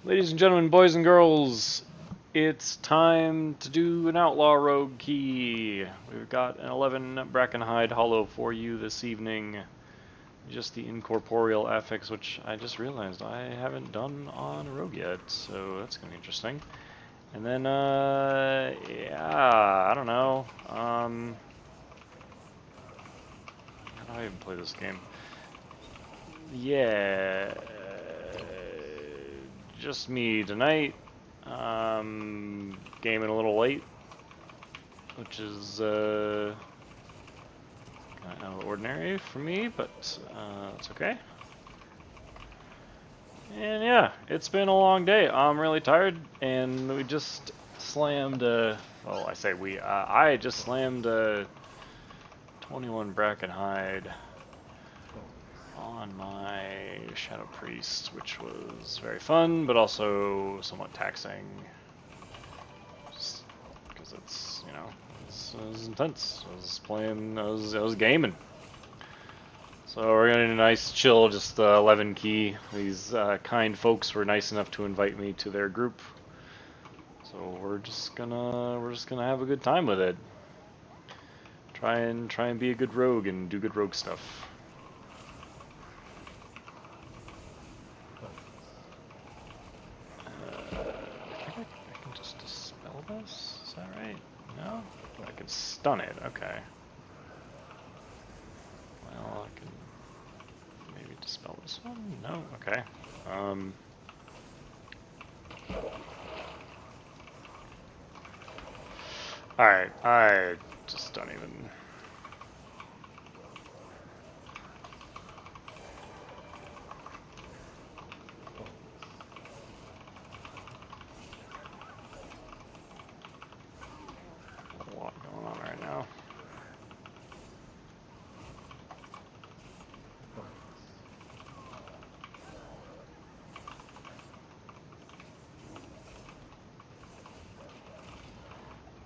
Ladies and gentlemen, boys and girls, it's time to do an Outlaw Rogue key. We've got an 11 Brackenhide Hollow for you this evening. Just the incorporeal affix, which I just realized I haven't done on a Rogue yet, so that's going to be interesting. And then, yeah, I don't know. How do I even play this game? Yeah, just me tonight. Gaming a little late, which is kind of out of the ordinary for me, but it's okay. And yeah, it's been a long day. I'm really tired, and we just slammed. Well, I say we. I just slammed 21 Brackenhide on my Shadow Priest, which was very fun, but also somewhat taxing. Just because it's, it was intense. I was playing, I was gaming. So we're gonna do a nice chill, just 11 key. These kind folks were nice enough to invite me to their group. So we're just gonna have a good time with it. Try and be a good rogue and do good rogue stuff. I think I can just dispel this. Is that right? No? I can stun it. Okay. Well, I can maybe dispel this one. No. Okay. All right. I just don't even. A lot going on right now.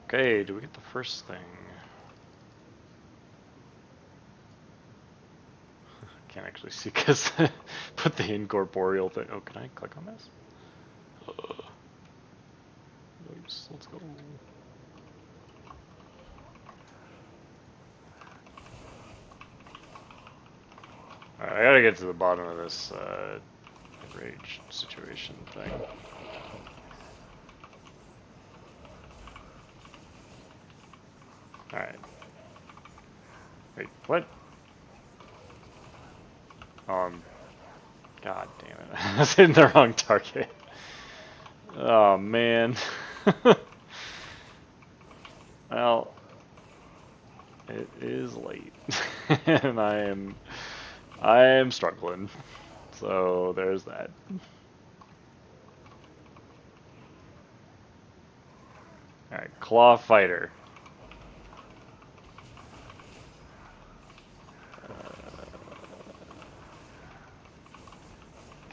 Okay, do we get the first thing? Can't actually see because put the incorporeal thing. Oh, can I click on this? Let's go. Alright, I gotta get to the bottom of this rage situation thing. Alright. Wait, what? God damn it. I was hitting the wrong target. Oh, man. Well, it is late. And I am struggling. So there's that. Alright, Claw Fighter.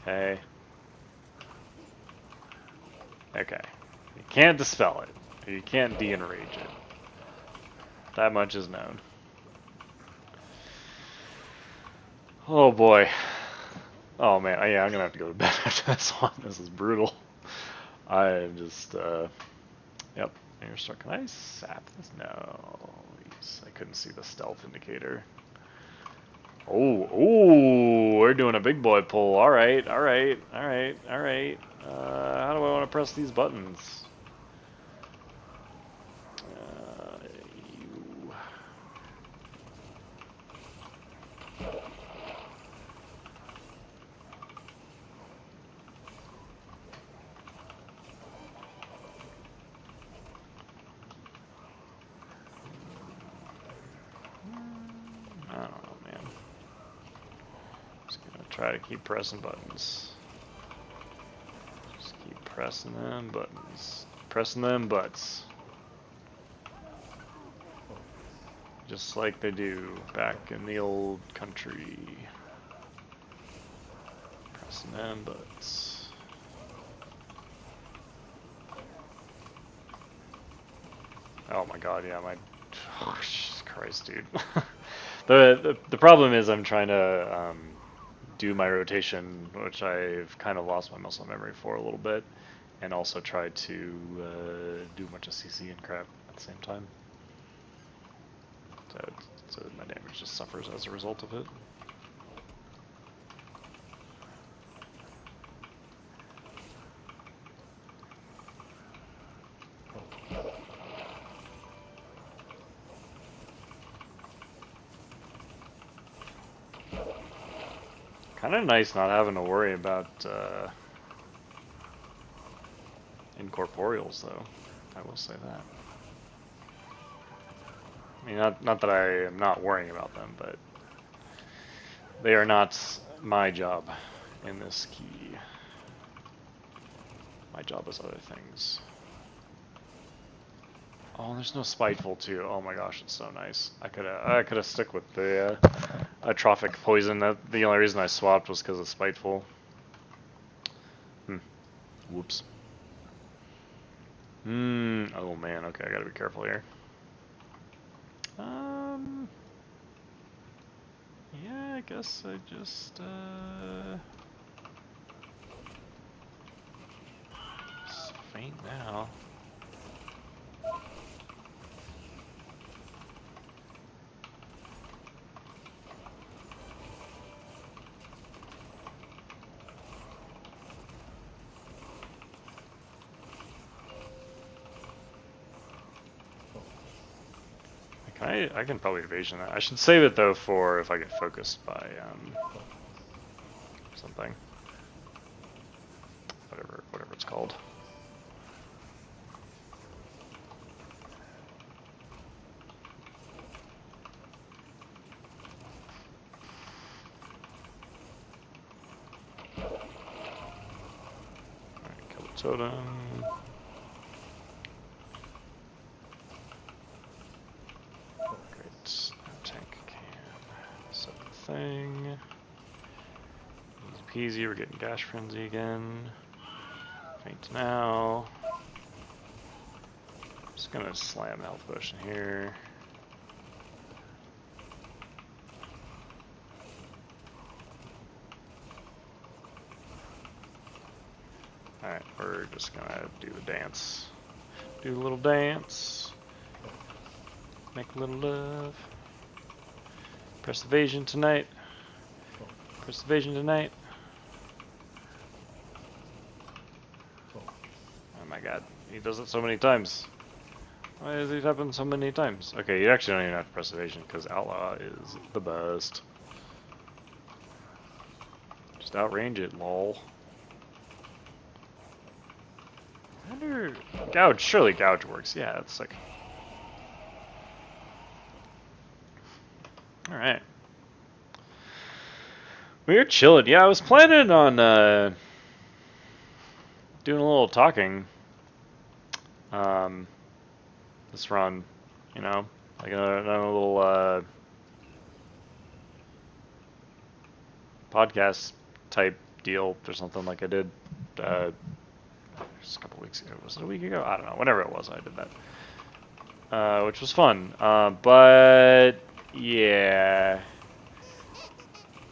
Okay. Okay. You can't dispel it. You can't de-enrage it. That much is known. Oh boy. Oh man, yeah, I'm gonna have to go to bed after this one. This is brutal. I am just, yep. You're stuck. Can I sap this? No. I couldn't see the stealth indicator. Oh, we're doing a big boy pull. All right, all right, all right, all right. How do I want to press these buttons? You. I don't know, man. Just gonna try to keep pressing buttons. Just keep pressing them buttons. Pressing them butts. Just like they do back in the old country. Pressing them butts. Oh my god, yeah, my... Oh, Jesus Christ, dude. The problem is I'm trying to do my rotation, which I've kind of lost my muscle memory for a little bit, and also try to do a bunch of CC and crap at the same time. So my damage just suffers as a result of it. Kind of nice not having to worry about incorporeals, though. I will say that. I mean, not that I am not worrying about them, but they are not my job in this key. My job is other things. Oh, there's no spiteful too. Oh my gosh, it's so nice. I could have stuck with the atrophic poison. The only reason I swapped was because of spiteful. Whoops. Oh man. Okay, I gotta be careful here. Yeah, I guess I just faint now. I can probably evasion that. I should save it though for if I get focused by something. Whatever it's called. Alright, kill the totem. Thing. Easy peasy, we're getting Gash Frenzy again. Faint now. Just gonna slam Health Potion here. Alright, we're just gonna do the dance. Do a little dance. Make a little love. Press evasion tonight. Press evasion tonight. Oh my god, he does it so many times. Why does it happen so many times? Okay, you actually don't even have to press evasion because Outlaw is the best. Just outrange it, lol. I wonder... Gouge, surely Gouge works. Yeah, it's like... Alright. We're chilling. Yeah, I was planning on doing a little talking this run, you know, like a little podcast type deal or something like I did just a couple weeks ago. Was it a week ago? I don't know. Whenever it was, I did that, which was fun. But yeah,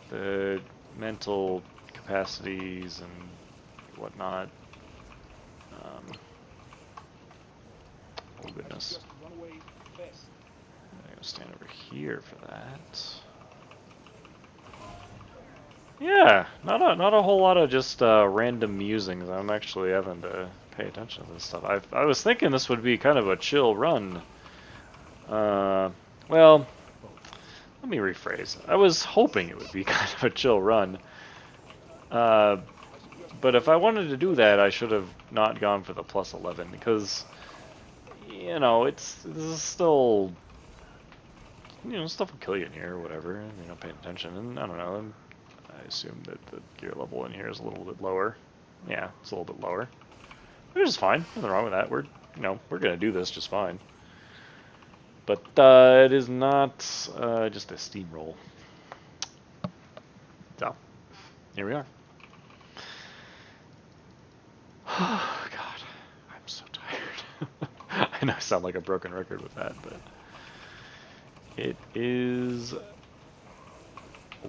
the mental capacities and whatnot. Oh goodness. I'm gonna stand over here for that. Yeah, not a whole lot of just random musings. I'm actually having to pay attention to this stuff. I was thinking this would be kind of a chill run. Well, let me rephrase. I was hoping it would be kind of a chill run. But if I wanted to do that, I should have not gone for the plus 11 because, you know, this is still, you know, stuff will kill you in here or whatever, and you're not paying attention. And I don't know. I assume that the gear level in here is a little bit lower. Yeah, it's a little bit lower. Which is fine. Nothing wrong with that. We're gonna do this just fine. But it is not just a steamroll. So, here we are. Oh, God. I'm so tired. I know I sound like a broken record with that, but it is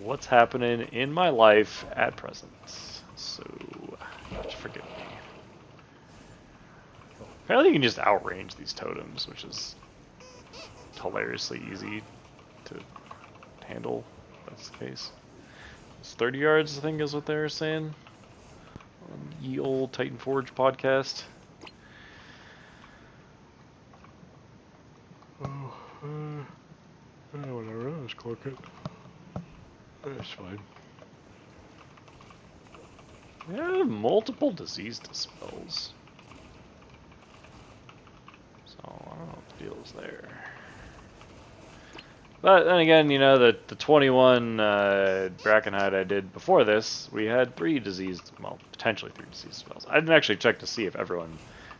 what's happening in my life at present. So, forgive me. Apparently you can just outrange these totems, which is hilariously easy to handle. That's the case. It's 30 yards, I think, is what they were saying on Ye Old Titan Forge podcast. Whatever, let's click it. That's fine. Yeah, multiple disease dispels. So, I don't know what the deal is there. But then again, you know, the 21 Brackenhide I did before this, we had 3 diseased, well, potentially 3 diseased spells. I didn't actually check to see if everyone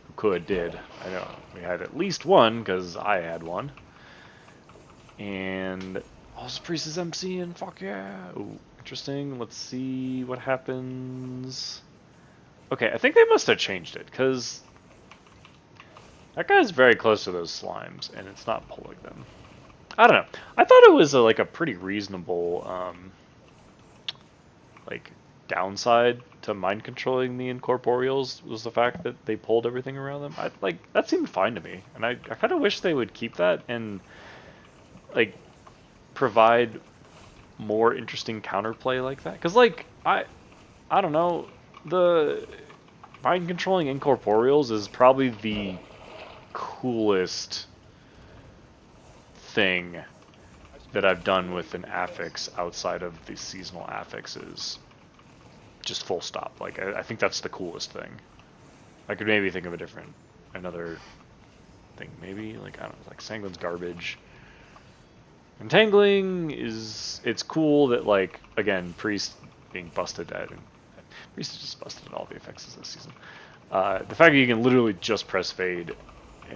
who could did. I know we had at least one, because I had one. And also Priest is MCing, fuck yeah. Ooh, interesting. Let's see what happens. Okay, I think they must have changed it, because that guy's very close to those slimes, and it's not pulling them. I don't know. I thought it was like a pretty reasonable, like, downside to mind controlling the incorporeals was the fact that they pulled everything around them. That seemed fine to me, and I kind of wish they would keep that and like provide more interesting counterplay like that. Because like I don't know, the mind controlling incorporeals is probably the coolest thing that I've done with an affix outside of the seasonal affixes. Just full stop. Like I think that's the coolest thing. I could maybe think of another thing. Maybe like I don't know, like Sanguine's garbage. Entangling it's cool that like again Priest being busted at Priest is just busted at all the effects this season. The fact that you can literally just press fade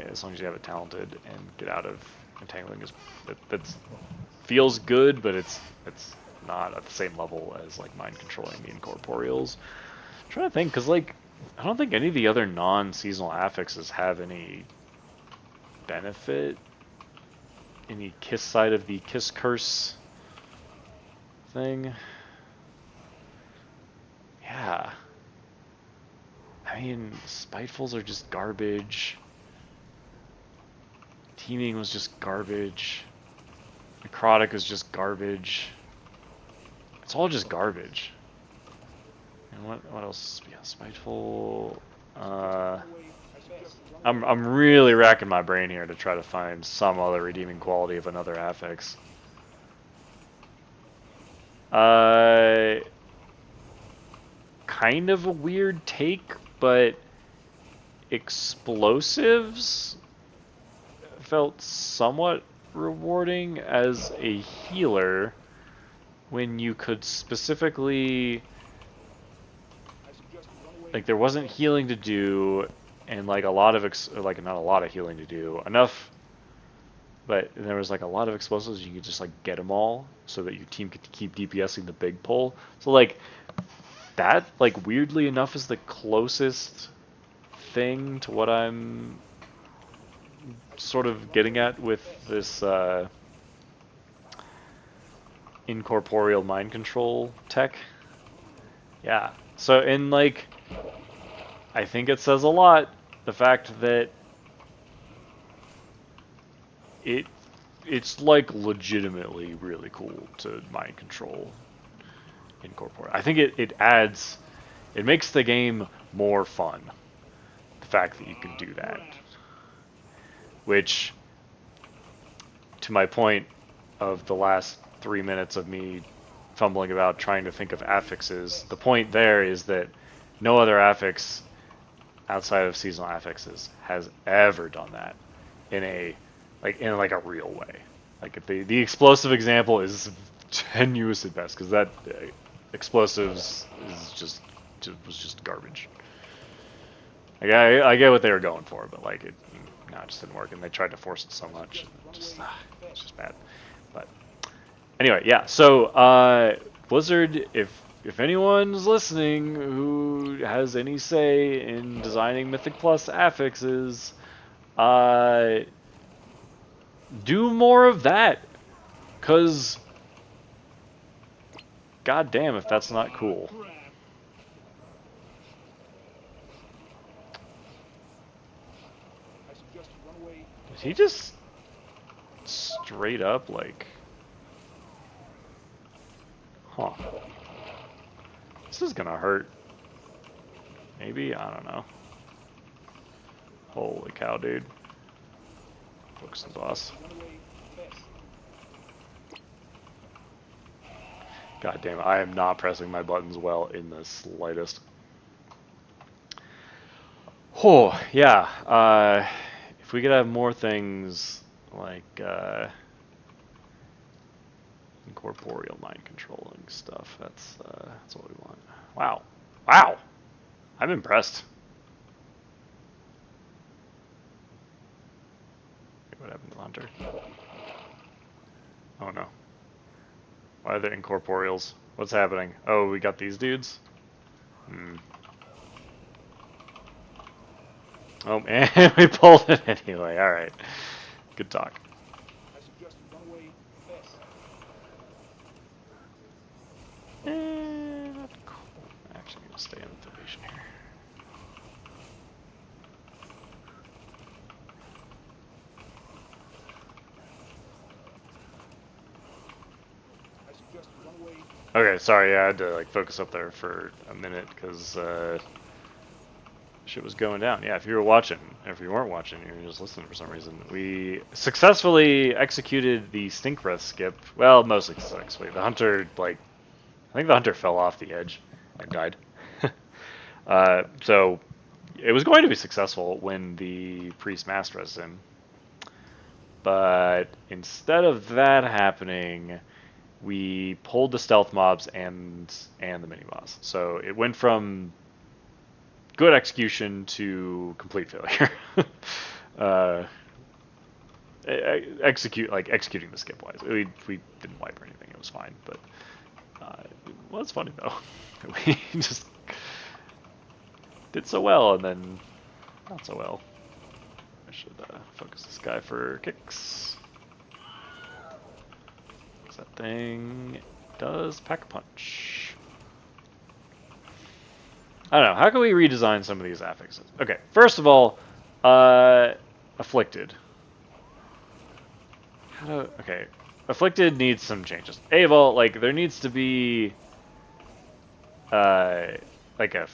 as long as you have it talented and get out of entangling is that's feels good, but it's not at the same level as like mind controlling the incorporeals. I'm trying to think because like I don't think any of the other non-seasonal affixes have any benefit. Any kiss side of the kiss curse thing. Yeah. I mean, Spitefuls are just garbage. Teaming was just garbage. Necrotic was just garbage. It's all just garbage. And what else? Yeah, Spiteful. I'm really racking my brain here to try to find some other redeeming quality of another affix. Kind of a weird take, but explosives felt somewhat rewarding as a healer when you could specifically, like, there wasn't healing to do and like a lot of not a lot of healing to do, enough, but there was like a lot of explosives. You could just like get them all so that your team could keep DPSing the big pull. So like that, like weirdly enough, is the closest thing to what I'm sort of getting at with this incorporeal mind control tech. Yeah. So in like, I think it says a lot, the fact that it's like legitimately really cool to mind control incorporate. I think it makes the game more fun. The fact that you can do that. Which, to my point of the last 3 minutes of me fumbling about trying to think of affixes, the point there is that no other affix outside of seasonal affixes has ever done that in a real way. Like the explosive example is tenuous at best, because that explosives was just garbage. Like, I get what they were going for, but like it just didn't work, and they tried to force it so much. It's just bad. But anyway, yeah. So Blizzard, if anyone's listening who has any say in designing Mythic Plus affixes, do more of that, because God damn if that's not cool. Did he just straight up like... Huh. This is gonna hurt. Maybe? I don't know. Holy cow, dude. Focus the boss. God damn it, I am not pressing my buttons well in the slightest. Oh, yeah. If we could have more things like incorporeal mind controlling stuff, that's what we want. Wow. Wow! I'm impressed. What happened to the hunter? Oh no. Why are there incorporeals? What's happening? Oh, we got these dudes? Hmm. Oh, man, we pulled it anyway. Alright. Good talk. Cool. Actually, I'm going to stay in the division here. Okay, sorry, I had to like focus up there for a minute because shit was going down. Yeah, if you were watching, if you weren't watching, you were just listening for some reason. We successfully executed the stink breath skip. Well, mostly successfully. The hunter, like, I think the hunter fell off the edge and died. So it was going to be successful when the priest master us him, but instead of that happening, we pulled the stealth mobs and the mini boss. So it went from good execution to complete failure. Executing the skip wise, we didn't wipe or anything. It was fine, but well, it's funny though. We just did so well and then not so well. I should focus this guy for kicks. That thing does pack a punch. I don't know. How can we redesign some of these affixes? Okay, first of all, afflicted. Okay, afflicted needs some changes. A of all, like there needs to be like a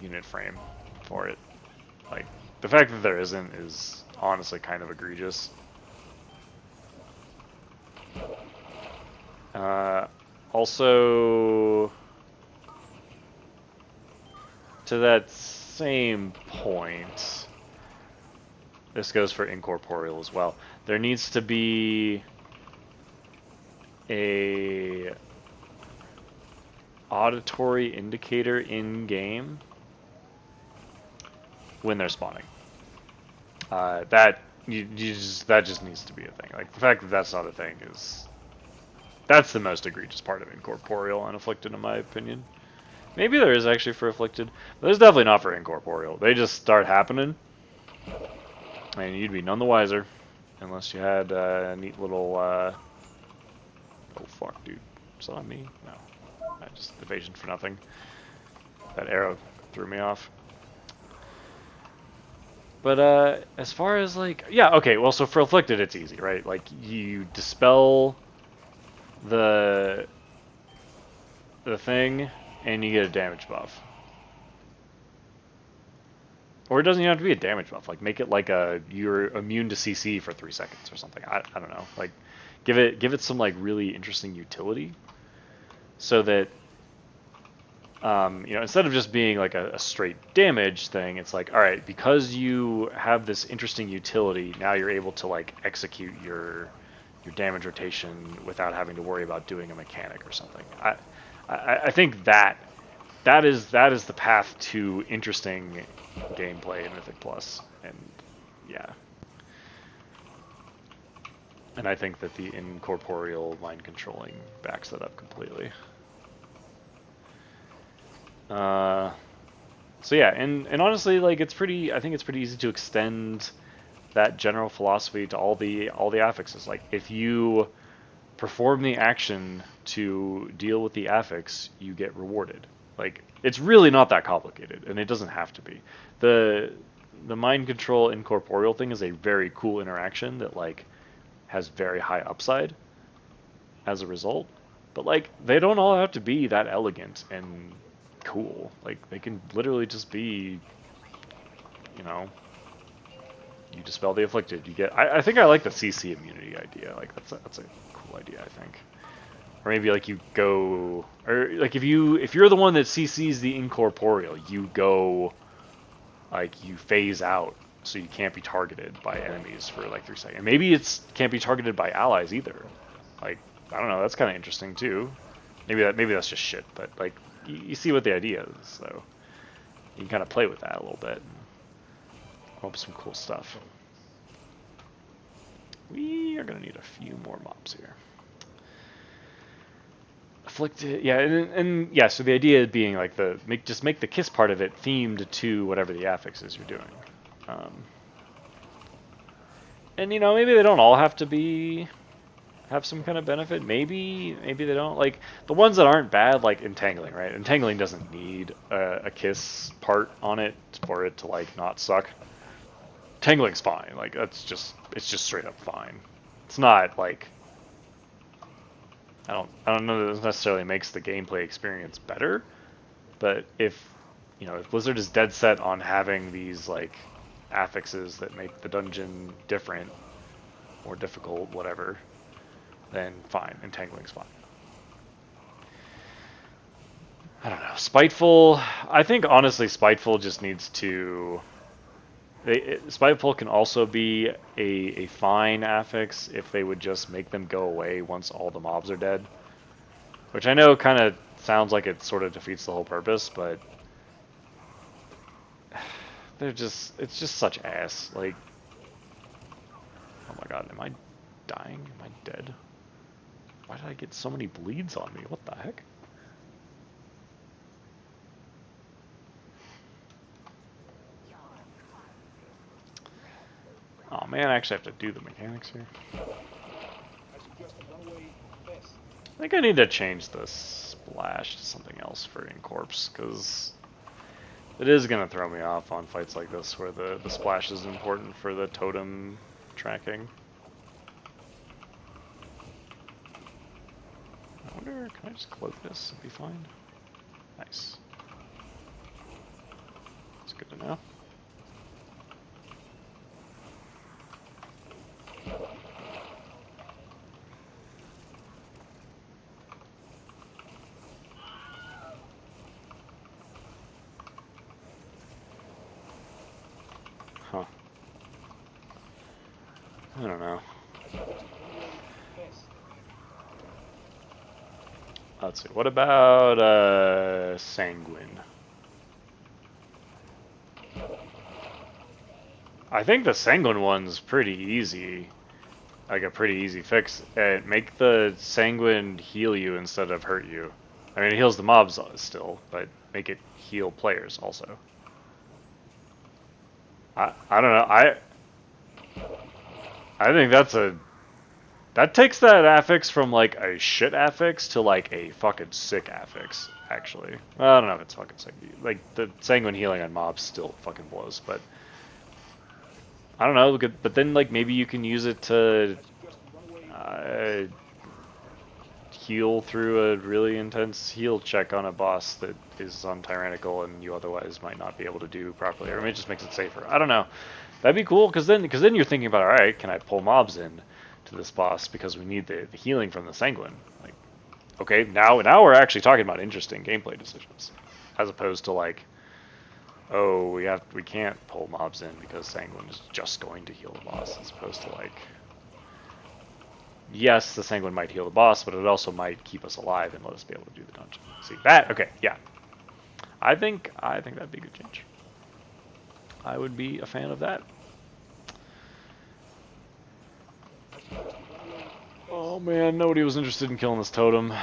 unit frame for it. Like the fact that there isn't is honestly kind of egregious. Also, to that same point, this goes for incorporeal as well. There needs to be a auditory indicator in game when they're spawning. That just needs to be a thing. Like the fact that that's not a thing that's the most egregious part of incorporeal and afflicted in my opinion. Maybe there is actually for afflicted, but there's definitely not for incorporeal. They just start happening, and you'd be none the wiser unless you had a neat little. Oh fuck, dude! Saw me? No, I just evasion for nothing. That arrow threw me off. But as far as like, yeah, okay. Well, so for afflicted, it's easy, right? Like you dispel the thing, and you get a damage buff. Or it doesn't even have to be a damage buff. Like make it like you're immune to CC for 3 seconds or something. I don't know. Like give it some like really interesting utility, so that instead of just being like a straight damage thing, it's like, all right, because you have this interesting utility, now you're able to like execute your damage rotation without having to worry about doing a mechanic or something. I think that is the path to interesting gameplay in Mythic Plus, and yeah. And I think that the incorporeal mind controlling backs that up completely. So yeah, and honestly, like I think it's pretty easy to extend that general philosophy to all the affixes. Like if you perform the action to deal with the affix, you get rewarded. Like, it's really not that complicated, and it doesn't have to be. The mind control incorporeal thing is a very cool interaction that like has very high upside as a result. But like, they don't all have to be that elegant and cool. Like, they can literally just be, you know, you dispel the afflicted. You get. I think I like the CC immunity idea. Like, that's a cool idea. I think. Or maybe like you go, or like if you're the one that CCs the incorporeal, you go, like you phase out, so you can't be targeted by enemies for like 3 seconds. And maybe it's can't be targeted by allies either. Like, I don't know. That's kind of interesting too. Maybe that's just shit. But like you see what the idea is, so you can kind of play with that a little bit. And come up with some cool stuff. We are gonna need a few more mobs here. Afflicted, yeah, and yeah. So the idea being like just make the kiss part of it themed to whatever the affix is you're doing, and you know maybe they don't all have to have some kind of benefit. Maybe they don't. Like the ones that aren't bad, like entangling, right? Entangling doesn't need a kiss part on it for it to like not suck. Tangling's fine. Like it's just straight up fine. It's not like. I don't know that this necessarily makes the gameplay experience better, but if Blizzard is dead set on having these like affixes that make the dungeon different or difficult, whatever, then fine, entangling's fine. I don't know. Spiteful, I think honestly Spiteful just needs to Spiteful can also be a fine affix if they would just make them go away once all the mobs are dead. Which I know kind of sounds like it sort of defeats the whole purpose, but it's just such ass. Like, oh my god, am I dying? Am I dead? Why did I get so many bleeds on me? What the heck? Oh man, I actually have to do the mechanics here. I think I need to change the splash to something else for Incorpse, because it is going to throw me off on fights like this where the splash is important for the totem tracking. I wonder, can I just cloak this and be fine? Nice. That's good to know. Huh. I don't know. Let's see. What about Sanguine? I think the Sanguine one's pretty easy. Like a pretty easy fix. Make the Sanguine heal you instead of hurt you. I mean, it heals the mobs still, but make it heal players also. I don't know. I think that takes that affix from like a shit affix to like a fucking sick affix. Actually, well, I don't know if it's fucking sick. Like the Sanguine healing on mobs still fucking blows, but I don't know. But then like maybe you can use it to heal through a really intense heal check on a boss that is on Tyrannical and you otherwise might not be able to do properly, or maybe it just makes it safer. I don't know. That'd be cool, because then you're thinking about, all right, can I pull mobs in to this boss because we need the healing from the Sanguine? Like, okay, now we're actually talking about interesting gameplay decisions, as opposed to like, oh, we can't pull mobs in because Sanguine is just going to heal the boss, as opposed to like, yes, the Sanguine might heal the boss, but it also might keep us alive and let us be able to do the dungeon. See that? Okay, yeah. I think that'd be a good change. I would be a fan of that. Oh man, nobody was interested in killing this totem.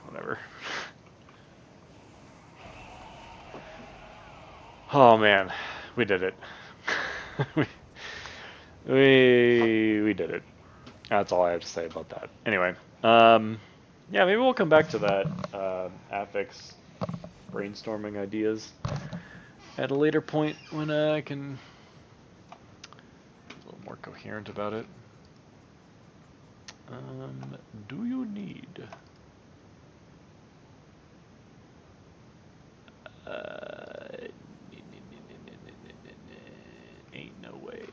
Whatever. Oh man, we did it. we did it. That's all I have to say about that. Anyway, Yeah, maybe we'll come back to that affix brainstorming ideas at a later point when I can be a little more coherent about it. Do you need? Ain't no way.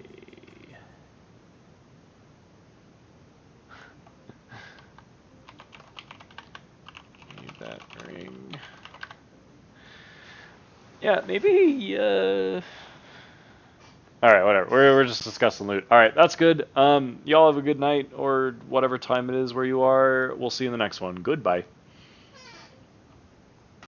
Need that ring. Yeah, maybe. All right, whatever. We're just discussing loot. All right, that's good. Y'all have a good night or whatever time it is where you are. We'll see you in the next one. Goodbye.